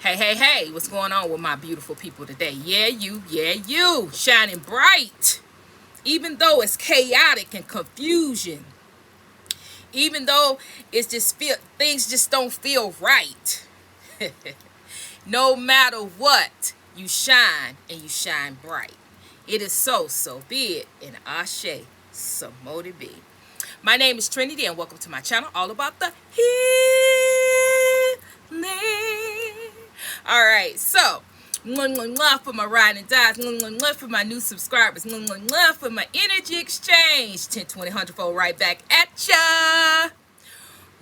Hey, hey, hey, what's going on with my beautiful people today? Yeah, you, shining bright. Even though it's chaotic and confusion, even though things just don't feel right. No matter what, you shine and you shine bright. It is so be it, and Ashe, so mote it be. My name is Trinity, and welcome to my channel, all about the healing. All right, so for my ride and dies, for my new subscribers, for my energy exchange, 10, 20, 100-fold right back at ya.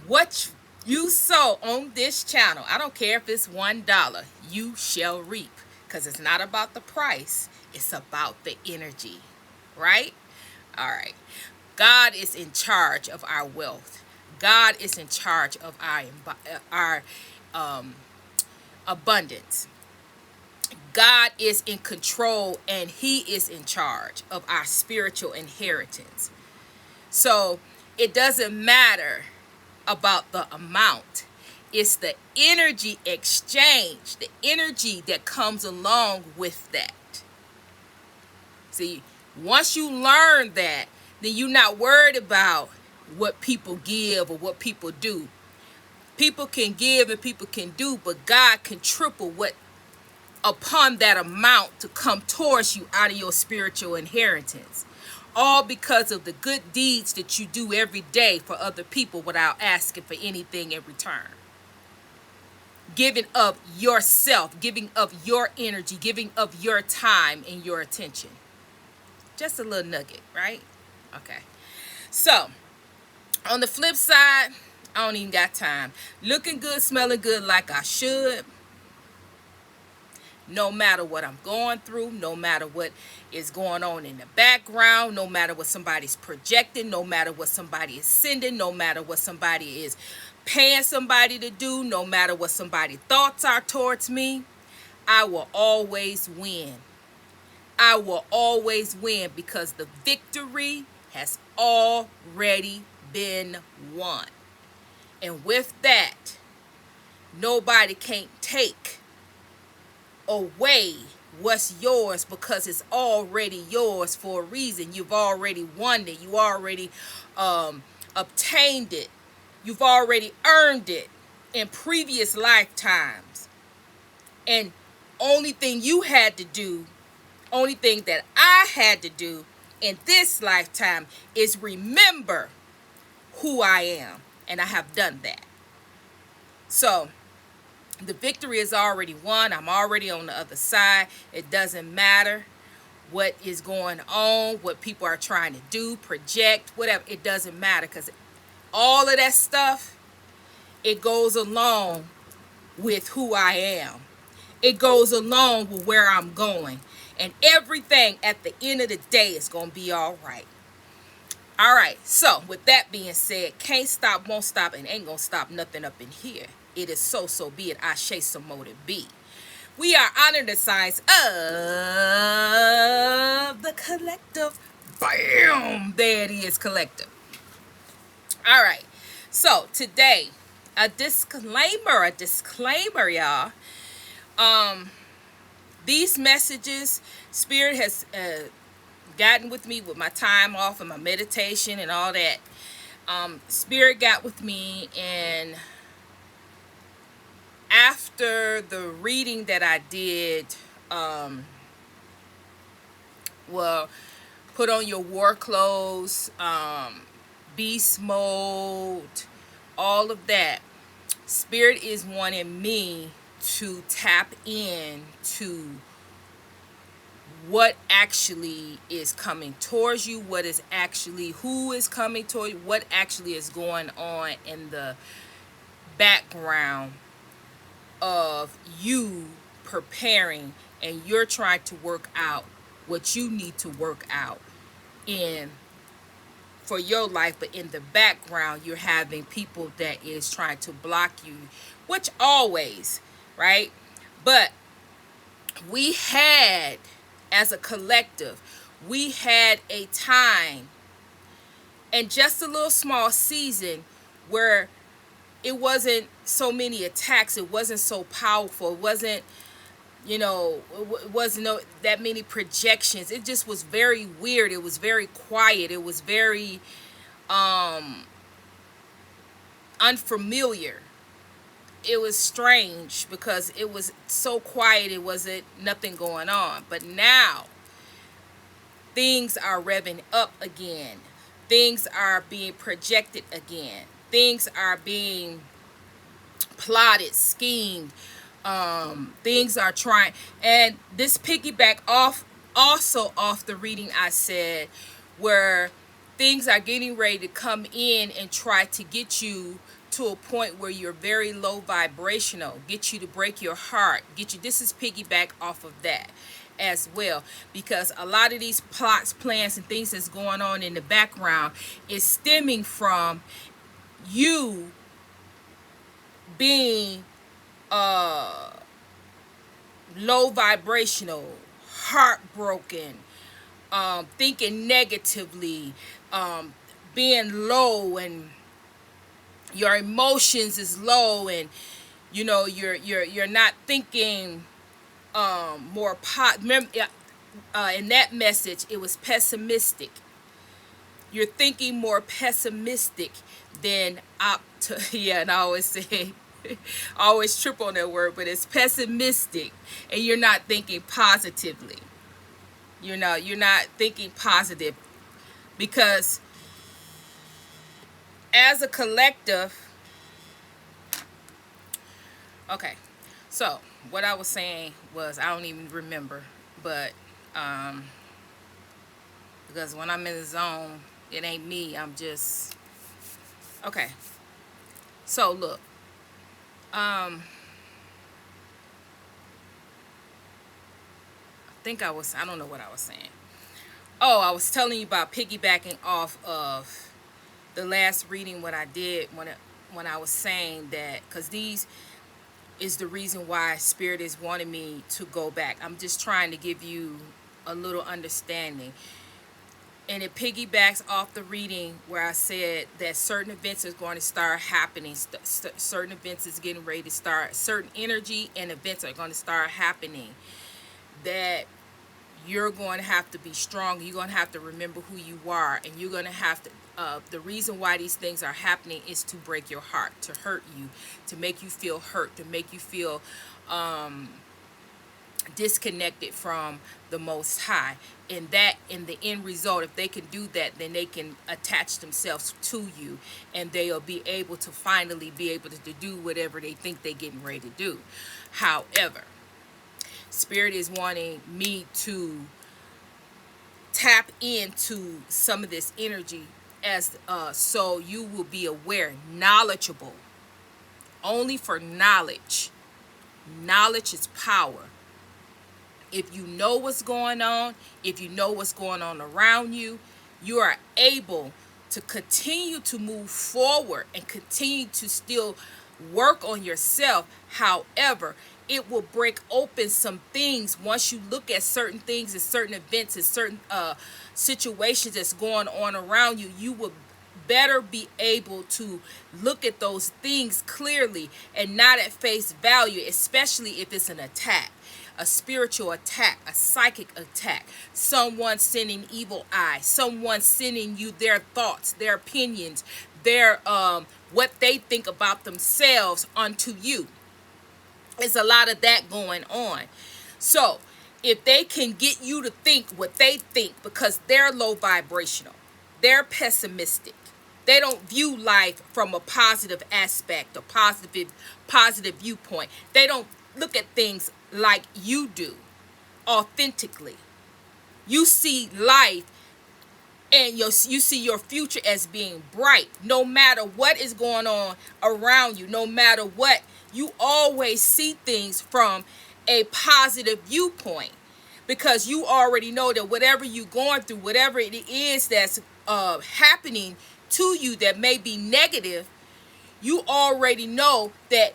What you sow on this channel, I don't care if it's $1, you shall reap, because it's not about the price, it's about the energy, right? All right. God is in charge of our wealth. God is in charge of our abundance. God is in control, and he is in charge of our spiritual inheritance. So it doesn't matter about the amount. It's the energy exchange, the energy that comes along with that. See, once you learn that, then you're not worried about what people give or what people do. People can give and people can do, but God can triple what upon that amount to come towards you out of your spiritual inheritance. All because of the good deeds that you do every day for other people without asking for anything in return. Giving of yourself, giving of your energy, giving of your time and your attention. Just a little nugget, right? Okay. So, on the flip side, I don't even got time. Looking good, smelling good like I should. No matter what I'm going through, no matter what is going on in the background, no matter what somebody's projecting, no matter what somebody is sending, no matter what somebody is paying somebody to do, no matter what somebody's thoughts are towards me, I will always win. I will always win because the victory has already been won. And with that, nobody can't take away what's yours because it's already yours for a reason. You've already won it. You already obtained it. You've already earned it in previous lifetimes. And only thing that I had to do in this lifetime is remember who I am. And I have done that. So the victory is already won. I'm already on the other side. It doesn't matter what is going on, what people are trying to do, project, whatever. It doesn't matter because all of that stuff, it goes along with who I am. It goes along with where I'm going. And everything at the end of the day is going to be all right. All right. So with that being said, can't stop, won't stop, and ain't going to stop nothing up in here. It is so be it. Ashe, so mote it be. We are honoring the signs of the collective. Bam! There it is, collective. All right. So today, a disclaimer, y'all. These messages, Spirit has gotten with me with my time off and my meditation and all that. Spirit got with me, and after the reading that I did, put on your war clothes, beast mode, all of that, Spirit is wanting me to tap in to what actually is coming towards you, who is coming toward you, what actually is going on in the background of you preparing, and you're trying to work out what you need to work out in for your life, but in the background you're having people that is trying to block you, which always, right? But we had, as a collective, we had a time and just a little small season where it wasn't so many attacks. It wasn't so powerful. It wasn't, it wasn't that many projections. It just was very weird. It was very quiet. It was very unfamiliar. It was strange because it was so quiet. It wasn't nothing going on. But now things are revving up again. Things are being projected again. Things are being plotted, schemed. Things are trying. And this piggyback off also off the reading I said, where things are getting ready to come in and try to get you to a point where you're very low vibrational, get you to break your heart, get you. This is piggyback off of that as well, because a lot of these plots, plans, and things that's going on in the background is stemming from you being low vibrational, heartbroken, thinking negatively, being low, and your emotions is low, and you're not thinking more in that message it was pessimistic. You're thinking more pessimistic than yeah, and I always say I always trip on that word, but it's pessimistic, and you're not thinking positively. You're not thinking positive, because as a collective. Okay, so what I was saying was, I don't even remember, but because when I'm in the zone, it ain't me. I'm just okay. So look, I think I don't know what I was saying. Oh, I was telling you about piggybacking off of the last reading, what I did when I was saying that, because these is the reason why Spirit is wanting me to go back. I'm just trying to give you a little understanding. And it piggybacks off the reading where I said that certain events are going to start happening. Certain events is getting ready to start. Certain energy and events are going to start happening. That you're going to have to be strong. You're going to have to remember who you are. And you're going to have to, the reason why these things are happening is to break your heart, to hurt you, to make you feel hurt, to make you feel disconnected from the Most High. And that, in the end result, if they can do that, then they can attach themselves to you, and they'll be able to finally be able to do whatever they think they're getting ready to do. However, Spirit is wanting me to tap into some of this energy, as so you will be aware, knowledgeable, only for knowledge. Knowledge is power. If you know what's going on, if you know what's going on around you, you are able to continue to move forward and continue to still work on yourself. However, it will break open some things once you look at certain things and certain events and certain situations that's going on around you. You will better be able to look at those things clearly and not at face value, especially if it's an attack. A spiritual attack, a psychic attack, someone sending evil eye, someone sending you their thoughts, their opinions, their what they think about themselves onto you. There's a lot of that going on. So if they can get you to think what they think, because they're low vibrational, they're pessimistic, they don't view life from a positive aspect, a positive viewpoint. They don't look at things like you do, authentically. You see life and you see your future as being bright, no matter what is going on around you, no matter what. You always see things from a positive viewpoint, because you already know that whatever you're going through, whatever it is that's happening to you that may be negative, you already know that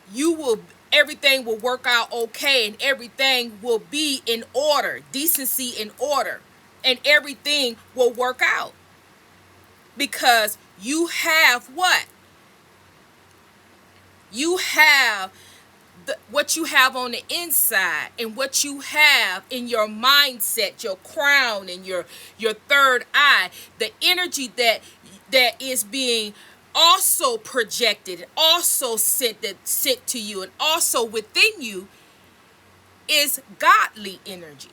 everything will work out okay, and everything will be in order, decency in order, and everything will work out, because you have what? You have what you have on the inside, and what you have in your mindset, your crown and your third eye, the energy that is being also projected, also sent to you, and also within you is godly energy.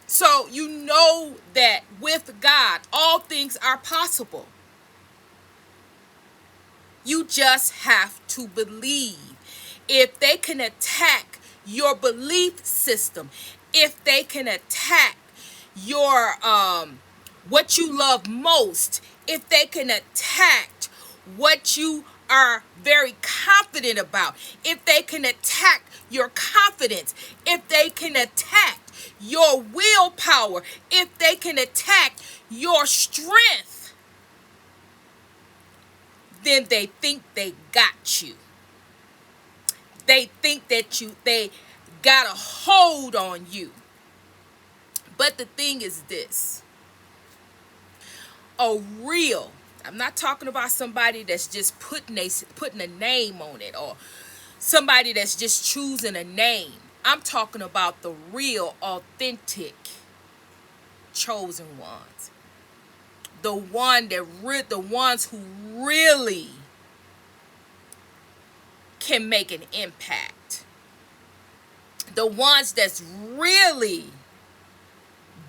So you know that with God all things are possible. You just have to believe. If they can attack your belief system, if they can attack your what you love most, if they can attack what you are very confident about, if they can attack your confidence, if they can attack your willpower, if they can attack your strength, then they think they got you. They think that they got a hold on you. But the thing is this. A real, I'm not talking about somebody that's just putting a name on it, or somebody that's just choosing a name. I'm talking about the real, authentic, chosen ones. The ones who really can make an impact. The ones that's really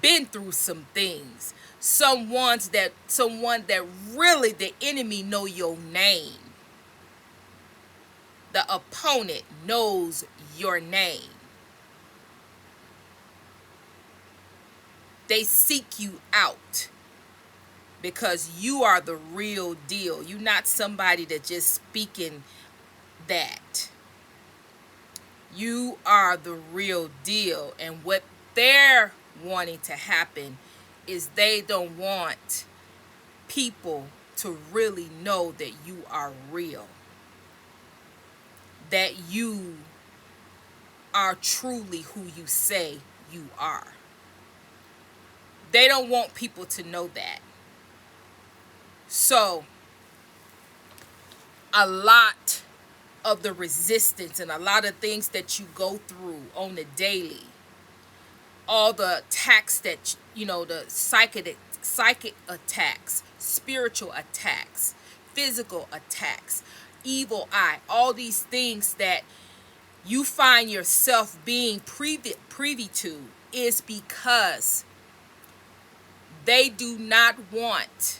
been through some things. Someone that really the enemy know your name. The opponent knows your name. They seek you out because you are the real deal. You're not somebody that just speaking that. You are the real deal. And what they're wanting to happen is they don't want people to really know that you are real. That you are truly who you say you are. They don't want people to know that. So, a lot of the resistance and a lot of things that you go through on the daily, all the attacks that, the psychic attacks, spiritual attacks, physical attacks, evil eye, all these things that you find yourself being privy to is because they do not want,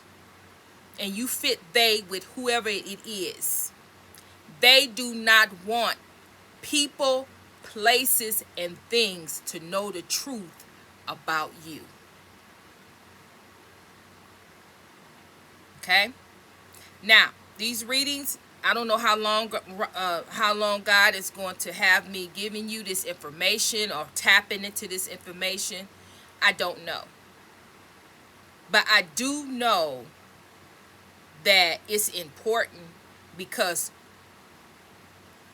and you fit they with whoever it is, they do not want people, places, and things to know the truth about you. Okay? Now, these readings, I don't know how long God is going to have me giving you this information or tapping into this information. I don't know. But I do know that it's important, because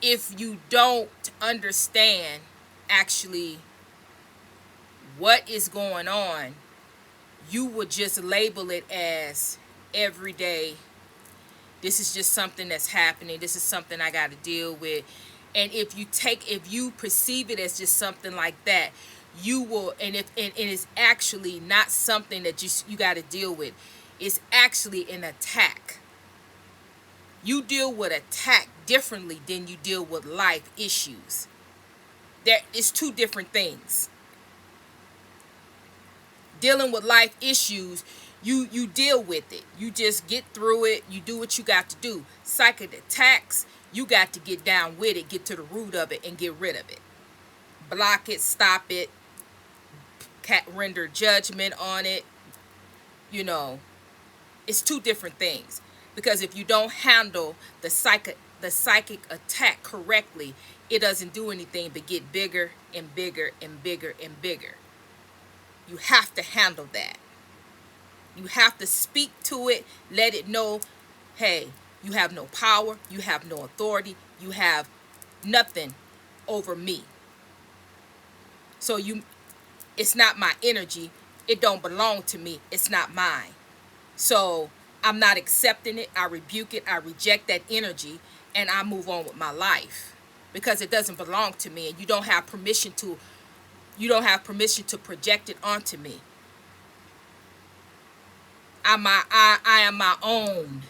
if you don't understand actually what is going on, you would just label it as everyday. This is just something that's happening. This is something I got to deal with. And if you perceive it as just something like that, you will, and it's actually not something that you got to deal with. It's actually an attack. You deal with attack differently than you deal with life issues. There is two different things. Dealing with life issues, you deal with it. You just get through it. You do what you got to do. Psychic attacks, you got to get down with it, get to the root of it, and get rid of it. Block it, stop it, render judgment on it. It's two different things. Because if you don't handle the psychic attack correctly, it doesn't do anything but get bigger and bigger and bigger and bigger. You have to handle that. You have to speak to it, let it know, hey, you have no power, you have no authority, you have nothing over me. So it's not my energy, it don't belong to me, it's not mine. So I'm not accepting it. I rebuke it. I reject that energy, and I move on with my life because it doesn't belong to me, and you don't have permission to. You don't have permission to project it onto me. I am my own.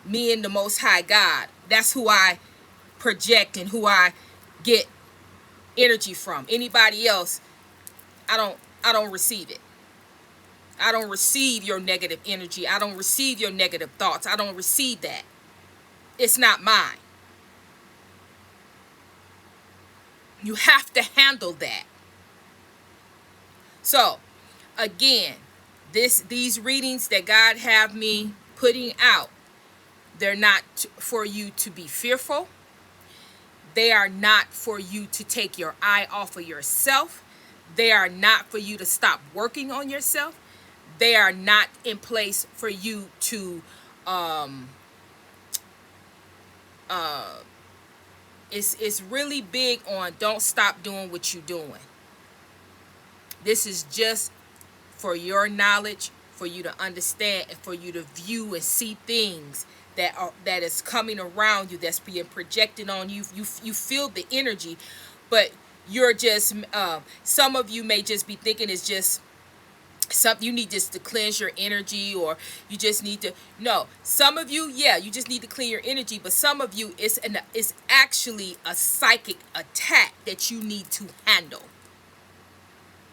Me and the Most High God. That's who I project and who I get energy from. Anybody else, I don't receive it. I don't receive your negative energy. I don't receive your negative thoughts. I don't receive that. It's not mine. You have to handle that. So, again, these readings that God have me putting out, they're not for you to be fearful. They are not for you to take your eye off of yourself. They are not for you to stop working on yourself. They are not in place for you to it's really big on don't stop doing what you're doing. This is just for your knowledge, for you to understand, and for you to view and see things that is coming around you, that's being projected on you. You feel the energy, but you're just some of you may just be thinking it's just something you need just to cleanse your energy, or you just need to. No, some of you, yeah, you just need to clean your energy, but some of you, it's actually a psychic attack that you need to handle.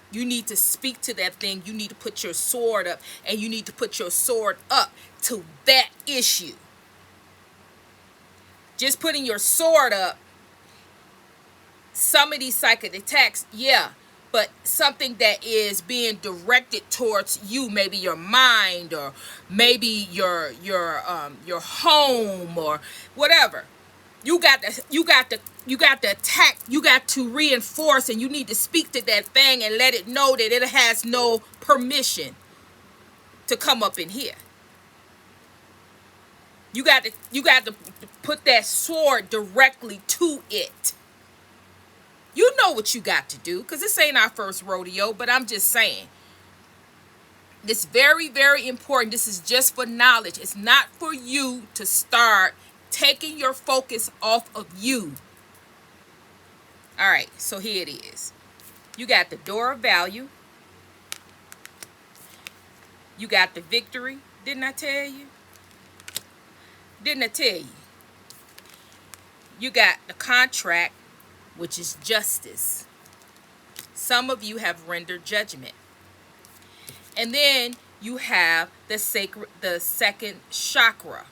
You need to speak to that thing. You need to put your sword up, and you need to put your sword up to that issue. Just putting your sword up, some of these psychic attacks, yeah, but something that is being directed towards you, maybe your mind, or maybe your home, or whatever. You got to attack. You got to reinforce, and you need to speak to that thing and let it know that it has no permission to come up in here. You got to put that sword directly to it. You know what you got to do, because this ain't our first rodeo, but I'm just saying. It's very, very important. This is just for knowledge. It's not for you to start taking your focus off of you. All right, so here it is. You got the door of value. You got the victory. Didn't I tell you? Didn't I tell you? You got the contract, which is justice. Some of you have rendered judgment. And then you have the second chakra.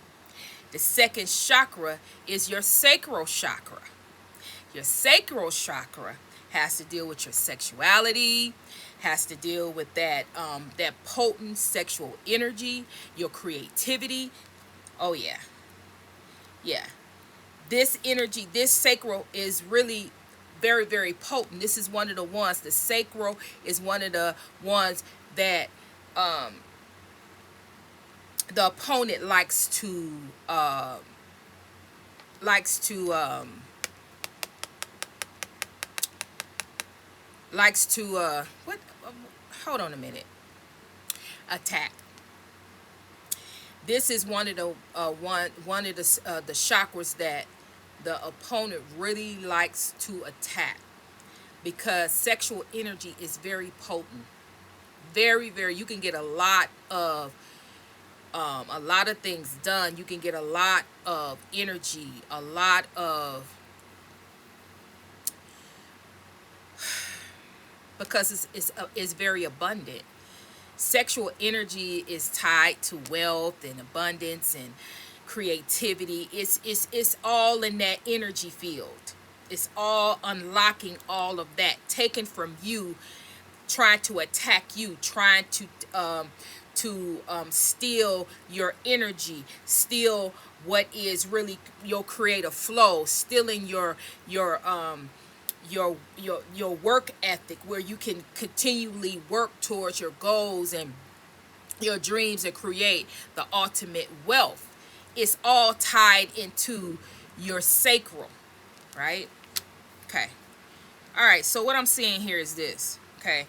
The second chakra is your sacral chakra. Your sacral chakra has to deal with your sexuality, has to deal with that potent sexual energy, your creativity. Oh yeah. Yeah. This energy, this sacral is really very, very potent. This is one of the ones, the sacral is one of the ones that the opponent likes to what hold on a minute, attack. This is one of the one of the chakras that the opponent really likes to attack, because sexual energy is very potent. Very, very, you can get a lot of things done. You can get a lot of energy, a lot of, because it's very abundant. Sexual energy is tied to wealth and abundance and creativity. It's all in that energy field. It's all unlocking all of that, taken from you, trying to attack you, trying to steal your energy, steal what is really your creative flow, stealing your work ethic, where you can continually work towards your goals and your dreams and create the ultimate wealth. It's all tied into your sacral, right? Okay. All right, so what I'm seeing here is this, okay?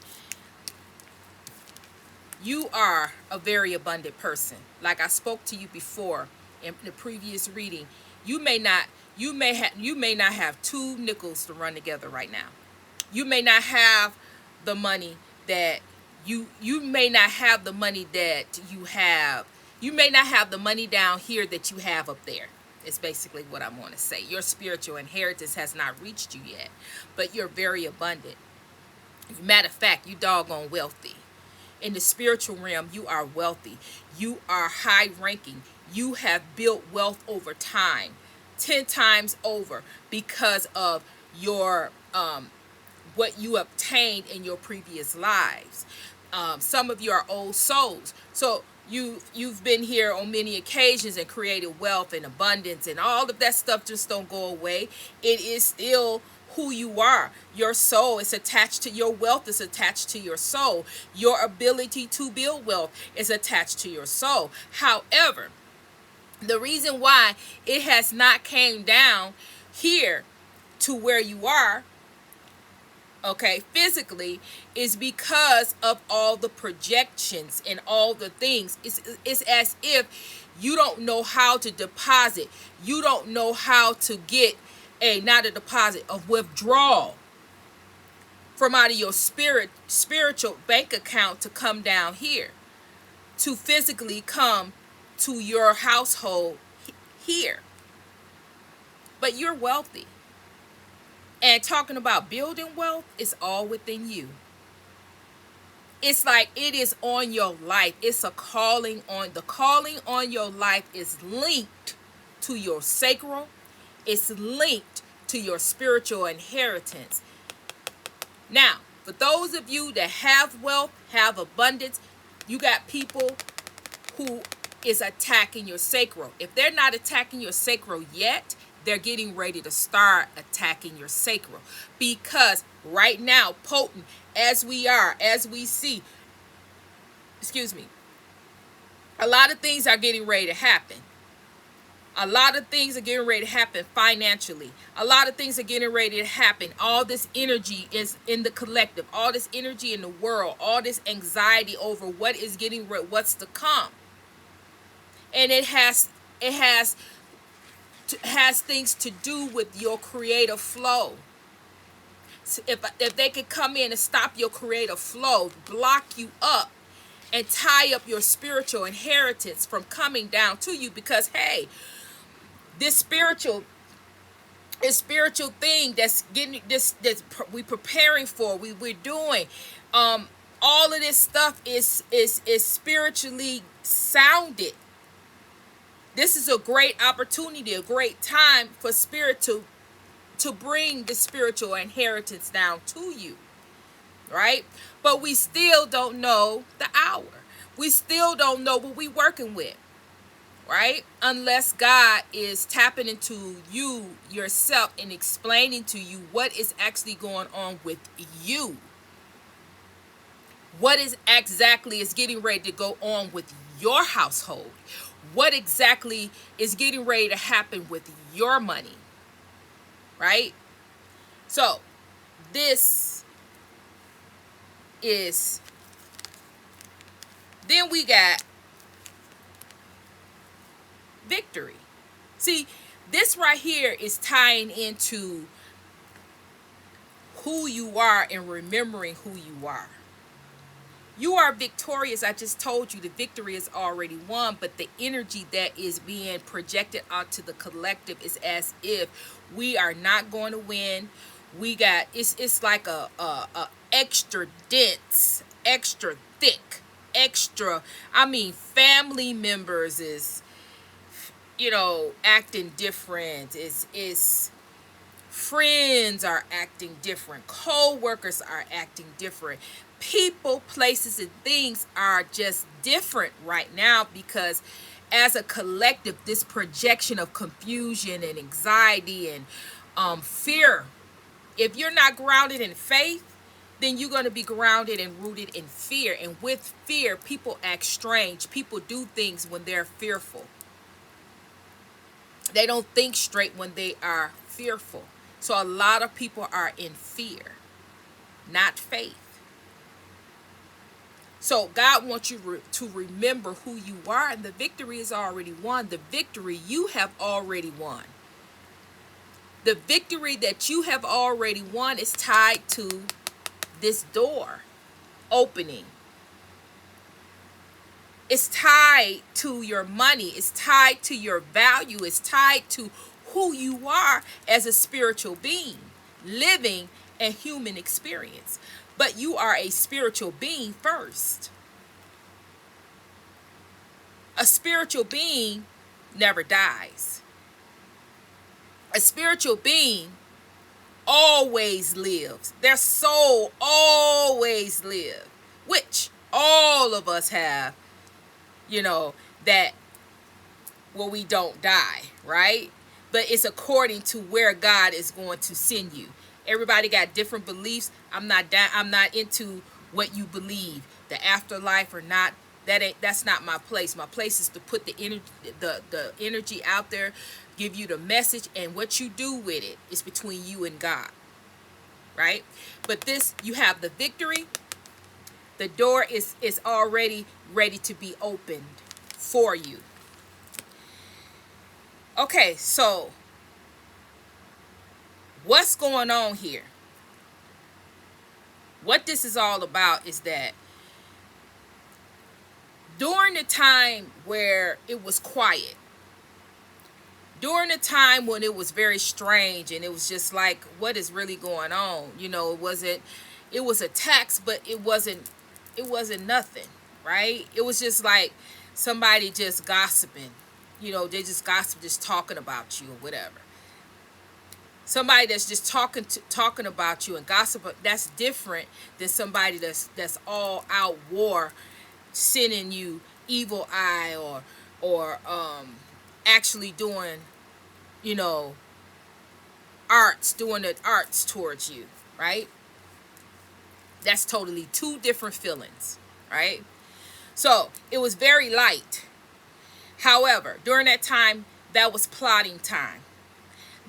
You are a very abundant person. Like I spoke to you before in the previous reading, you may not have two nickels to run together right now. You may not have the money that you may not have the money that you have. You may not have the money down here that you have up there. It's basically what I want to say. Your spiritual inheritance has not reached you yet, but you're very abundant. Matter of fact, you doggone wealthy. In the spiritual realm, you are wealthy. You are high ranking. You have built wealth over time, 10 times over, because of your what you obtained in your previous lives. Some of you are old souls, so you've been here on many occasions and created wealth and abundance, and all of that stuff just don't go away. It is still who you are. Your soul is attached to your wealth, is attached to your soul. Your ability to build wealth is attached to your soul. However, the reason why it has not came down here to where you are, okay, physically, is because of all the projections and all the things. It's as if you don't know how to deposit. You don't know how to get not a deposit, of withdrawal from out of your spiritual bank account to come down here, to physically come to your household here. But you're wealthy. And talking about building wealth, it's all within you. It's like it is on your life. It's a calling on. The calling on your life is linked to your sacral. It's linked to your spiritual inheritance. Now, for those of you that have wealth, have abundance, you got people who is attacking your sacral. If they're not attacking your sacral yet, they're getting ready to start attacking your sacral. Because right now, potent as we are, as we see, a lot of things are getting ready to happen. A lot of things are getting ready to happen financially. A lot of things are getting ready to happen. All this energy is in the collective. All this energy in the world. All this anxiety over what is what's to come. And it has things to do with your creative flow. So if they could come in and stop your creative flow, block you up, and tie up your spiritual inheritance from coming down to you, because hey, this spiritual thing that's getting that's we preparing for, we're doing, all of this stuff is spiritually sounded. This is a great opportunity, a great time for spirit to bring the spiritual inheritance down to you, right? But we still don't know the hour. We still don't know what we're working with, right? Unless God is tapping into you yourself and explaining to you what is actually going on with you. What is exactly is getting ready to go on with your household? What exactly is getting ready to happen with your money? Right? So, this is, then we got victory. See, this right here is tying into who you are and remembering who you are. You are victorious. I just told you the victory is already won, but the energy that is being projected out to the collective is as if we are not going to win. We got, it's like a extra dense, extra thick, extra, I mean, family members is, acting different. It's friends are acting different. Co-workers are acting different. People, places, and things are just different right now, because as a collective, this projection of confusion and anxiety and fear, if you're not grounded in faith, then you're going to be grounded and rooted in fear. And with fear, people act strange. People do things when they're fearful. They don't think straight when they are fearful. So a lot of people are in fear, not faith. So God wants you to remember who you are, and the victory is already won. The victory you have already won. The victory that you have already won is tied to this door opening. It's tied to your money. It's tied to your value. It's tied to who you are as a spiritual being, living a human experience. But you are a spiritual being first. A spiritual being never dies. A spiritual being always lives. Their soul always lives, which all of us have, that we don't die, right? But it's according to where God is going to send you. Everybody got different beliefs. I'm not into what you believe, the afterlife or not. That's not my place. My place is to put the energy out there, give you the message, and what you do with it is between you and God, right? But you have the victory. The door is already ready to be opened for you. Okay, so what's going on here? What this is all about is that during the time where it was quiet, during the time when it was very strange and it was just like, what is really going on? It was attacks, but it wasn't nothing, right? It was just like somebody just gossiping. They just gossip, just talking about you or whatever. Somebody that's just talking about you and gossip, that's different than somebody that's all out war, sending you evil eye or actually doing doing the arts towards you, right? That's totally two different feelings, right? So it was very light. However, during that time, that was plotting time.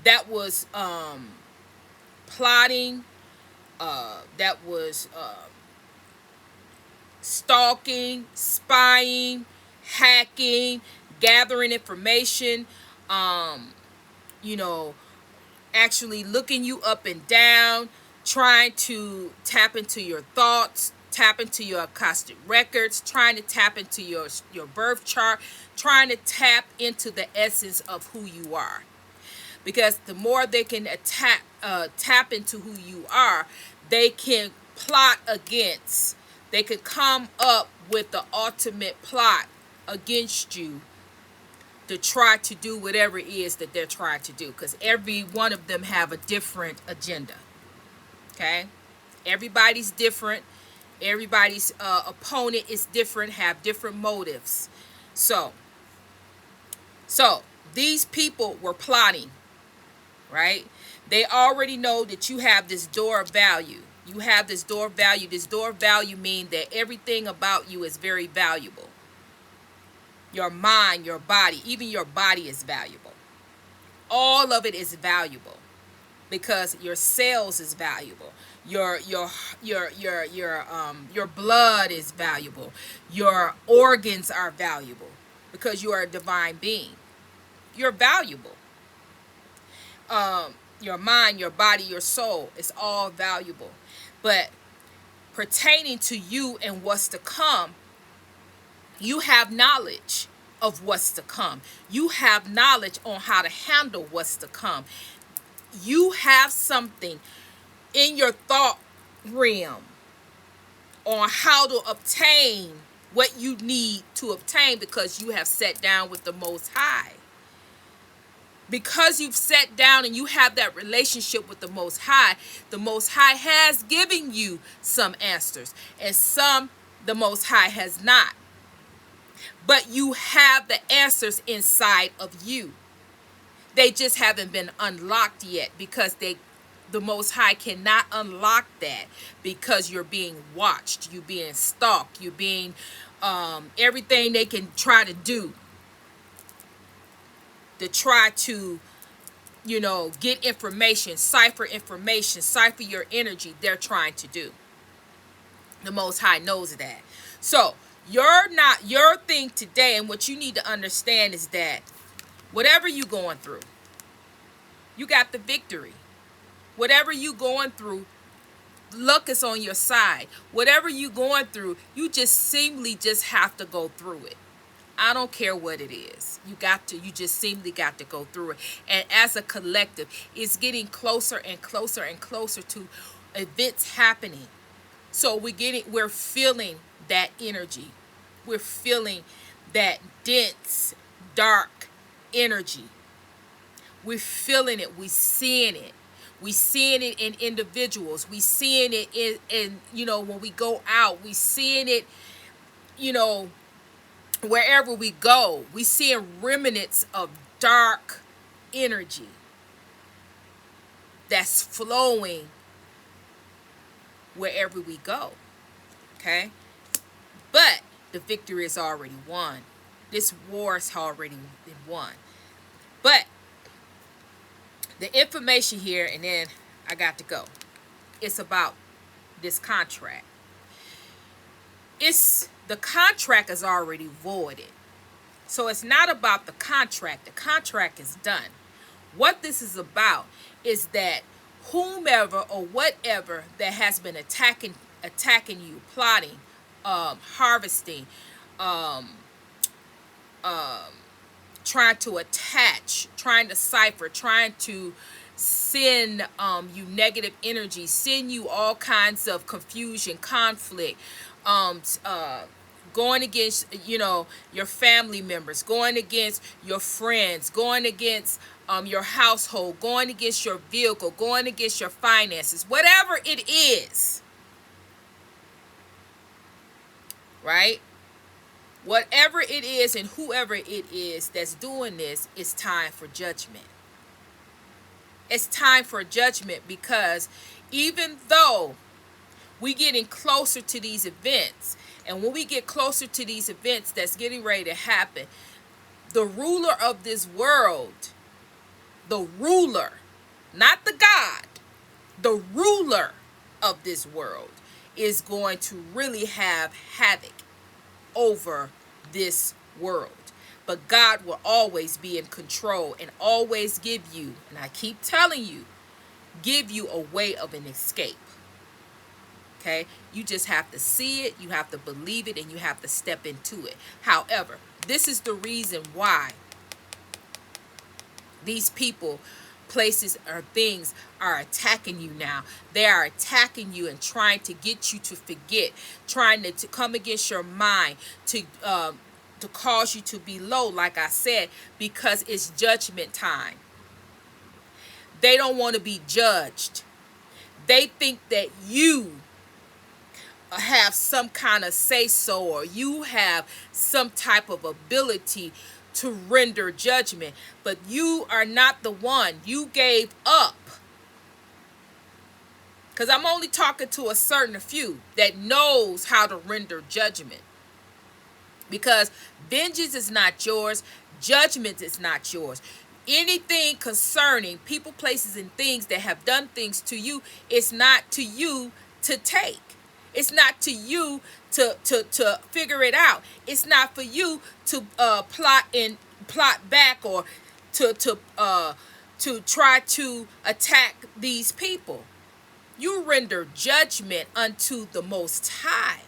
That was plotting. That was stalking, spying, hacking, gathering information, actually looking you up and down, trying to tap into your thoughts, tap into your Akashic records, trying to tap into your birth chart, trying to tap into the essence of who you are. Because the more they can tap into who you are, they can plot against. They could come up with the ultimate plot against you to try to do whatever it is that they're trying to do. Because every one of them have a different agenda. Okay? Everybody's different. Everybody's opponent is different, have different motives. So these people were plotting, right? They already know that you have this door of value. You have this door of value. This door of value means that everything about you is very valuable. Your mind, your body, even your body is valuable. All of it is valuable because your cells is valuable. Your blood is valuable. Your organs are valuable because you are a divine being. You're valuable. Your mind, your body, your soul is all valuable. But pertaining to you and what's to come, you have knowledge of what's to come. You have knowledge on how to handle what's to come. You have something in your thought realm on how to obtain what you need to obtain because you have sat down with the Most High. Because you've sat down and you have that relationship with the Most High has given you some answers, and some the Most High has not. But you have the answers inside of you. They just haven't been unlocked yet because the Most High cannot unlock that because you're being watched, you're being stalked, you're being everything they can try to do to try to, get information, cipher your energy, they're trying to do. The Most High knows that. So your thing today, and what you need to understand is that whatever you going through, you got the victory. Whatever you going through, luck is on your side. Whatever you going through, you just simply just have to go through it. I don't care what it is. You just simply got to go through it. And as a collective, it's getting closer and closer and closer to events happening. So we're feeling that energy. We're feeling that dense, dark energy. We're feeling it. We're seeing it. We seeing it in individuals. We seeing it in when we go out. We seeing it, wherever we go. We seeing remnants of dark energy that's flowing wherever we go. Okay? But the victory is already won. This war has already been won. But the information here, and then I got to go. It's about this contract. The contract is already voided. So it's not about the contract. The contract is done. What this is about is that whomever or whatever that has been attacking you, plotting, harvesting, trying to attach, trying to cipher, trying to send you negative energy, send you all kinds of confusion, conflict, going against your family members, going against your friends, going against your household, going against your vehicle, going against your finances, whatever it is, right? Whatever it is and whoever it is that's doing this, it's time for judgment. It's time for judgment, because even though we're getting closer to these events, and when we get closer to these events that's getting ready to happen, the ruler of this world, the ruler, not the God, the ruler of this world is going to really have havoc over this world. But God will always be in control and always give you, and I keep telling you, give you a way of an escape. Okay? You just have to see it, you have to believe it, and you have to step into it. However, this is the reason why these people, places, or things are attacking you now. They are attacking you and trying to get you to forget, trying to come against your mind, to cause you to be low, like I said, because it's judgment time. They don't want to be judged. They think that you have some kind of say-so, or you have some type of ability to render judgment, but you are not the one. You gave up. Because I'm only talking to a certain few that knows how to render judgment. Because vengeance is not yours. Judgment is not yours. Anything concerning people, places, and things that have done things to you, it's not to you to take. It's not to you to figure it out. It's not for you to plot back, or to try to attack these people. You render judgment unto the Most High.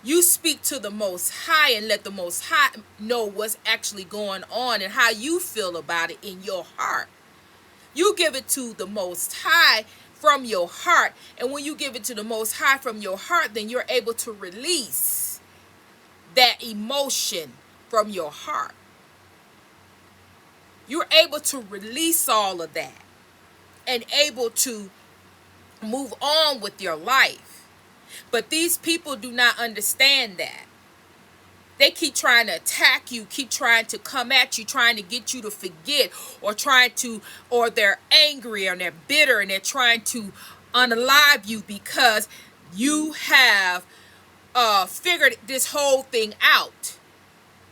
You speak to the Most High and let the Most High know what's actually going on and how you feel about it in your heart. You give it to the Most High from your heart. And when you give it to the Most High from your heart, then you're able to release that emotion from your heart. You're able to release all of that and able to move on with your life. But these people do not understand that. They keep trying to attack you, keep trying to come at you, trying to get you to forget, or they're angry and they're bitter and they're trying to unalive you because you have figured this whole thing out,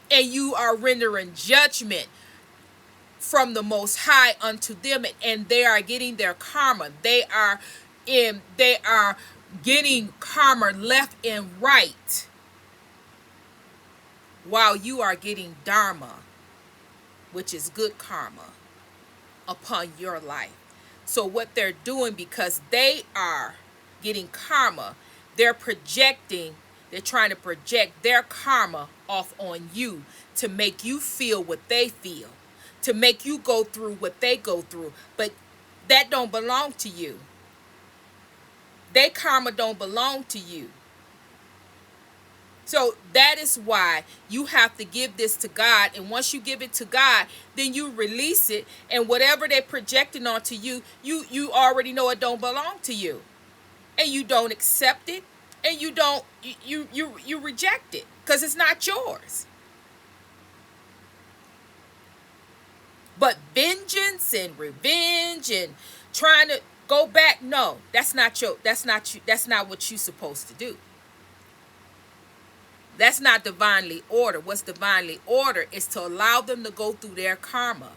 and you are rendering judgment from the Most High unto them, and they are getting their karma. They are getting karma left and right. while you are getting dharma, which is good karma, upon your life. So what they're doing, because they are getting karma, they're projecting, they're trying to project their karma off on you to make you feel what they feel, to make you go through what they go through. But that don't belong to you. Their karma don't belong to you. So that is why you have to give this to God. And once you give it to God, then you release it. And whatever they're projecting onto you, you already know it don't belong to you. And you don't accept it. And you don't, you reject it. Because it's not yours. But vengeance and revenge and trying to go back, no, that's not what you're supposed to do. That's not divinely ordered. What's divinely ordered is to allow them to go through their karma.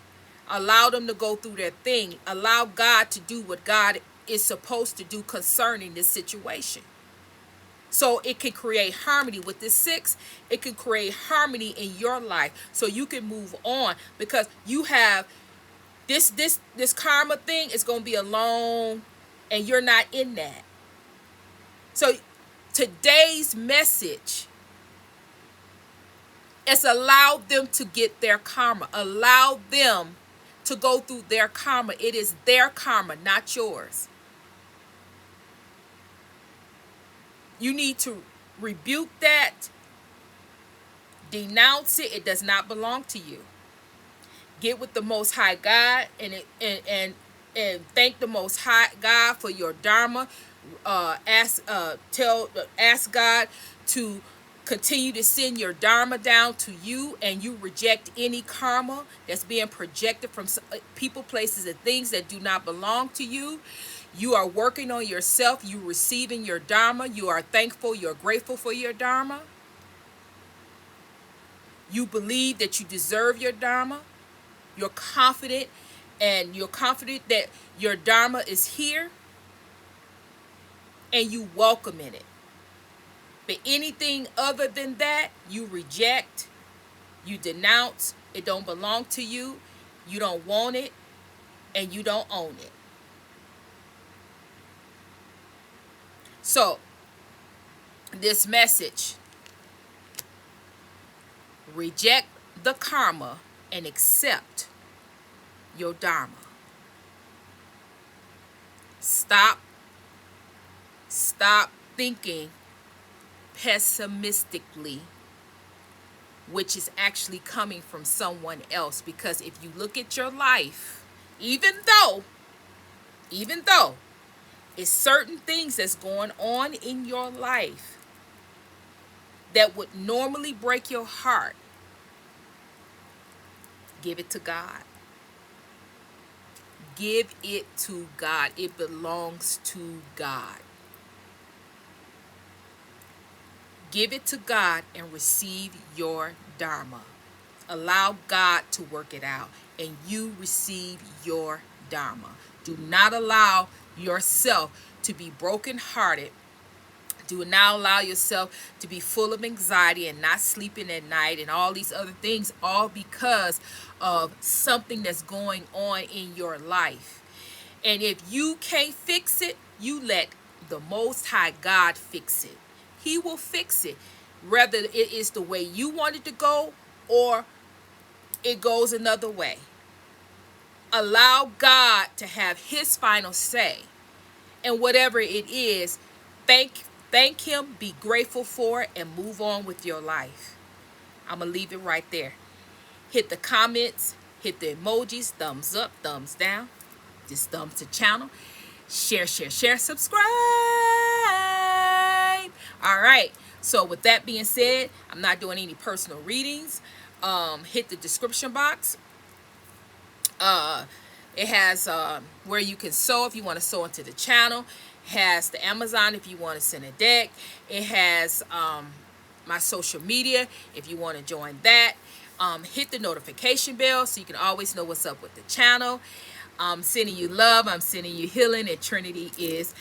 Allow them to go through their thing. Allow God to do what God is supposed to do concerning this situation. So it can create harmony with this 6. It can create harmony in your life so you can move on, because you have this karma thing is going to be alone and you're not in that. So today's message is allow them to get their karma. Allow them to go through their karma. It is their karma, not yours. You need to rebuke that. Denounce it. It does not belong to you. Get with the Most High God and thank the Most High God for your dharma. Ask God to continue to send your dharma down to you, and you reject any karma that's being projected from people, places, and things that do not belong to you. You are working on yourself. You receiving your dharma. You are thankful. You're grateful for your dharma. You believe that you deserve your dharma. You're confident, and you're confident that your dharma is here, and you welcome in it. But anything other than that, you reject, you denounce. It don't belong to you. You don't want it, and you don't own it. So, this message, reject the karma and accept your dharma. Stop thinking pessimistically, which is actually coming from someone else. Because if you look at your life, even though it's certain things that's going on in your life that would normally break your heart, give it to God. Give it to God. It belongs to God. Give it to God and receive your dharma. Allow God to work it out, and you receive your dharma. Do not allow yourself to be brokenhearted. Do not allow yourself to be full of anxiety and not sleeping at night and all these other things, all because of something that's going on in your life. And if you can't fix it, you let the Most High God fix it. He will fix it, whether it is the way you want it to go or it goes another way. Allow God to have his final say. And whatever it is, thank him, be grateful for it, and move on with your life. I'm going to leave it right there. Hit the comments, hit the emojis, thumbs up, thumbs down. Just thumbs the channel. Share, subscribe. All right. So with that being said, I'm not doing any personal readings. Hit the description box. It has where you can sew if you want to sew into the channel. It has the Amazon if you want to send a deck. It has my social media if you want to join that. Hit the notification bell so you can always know what's up with the channel. I'm sending you love. I'm sending you healing. And Trinity is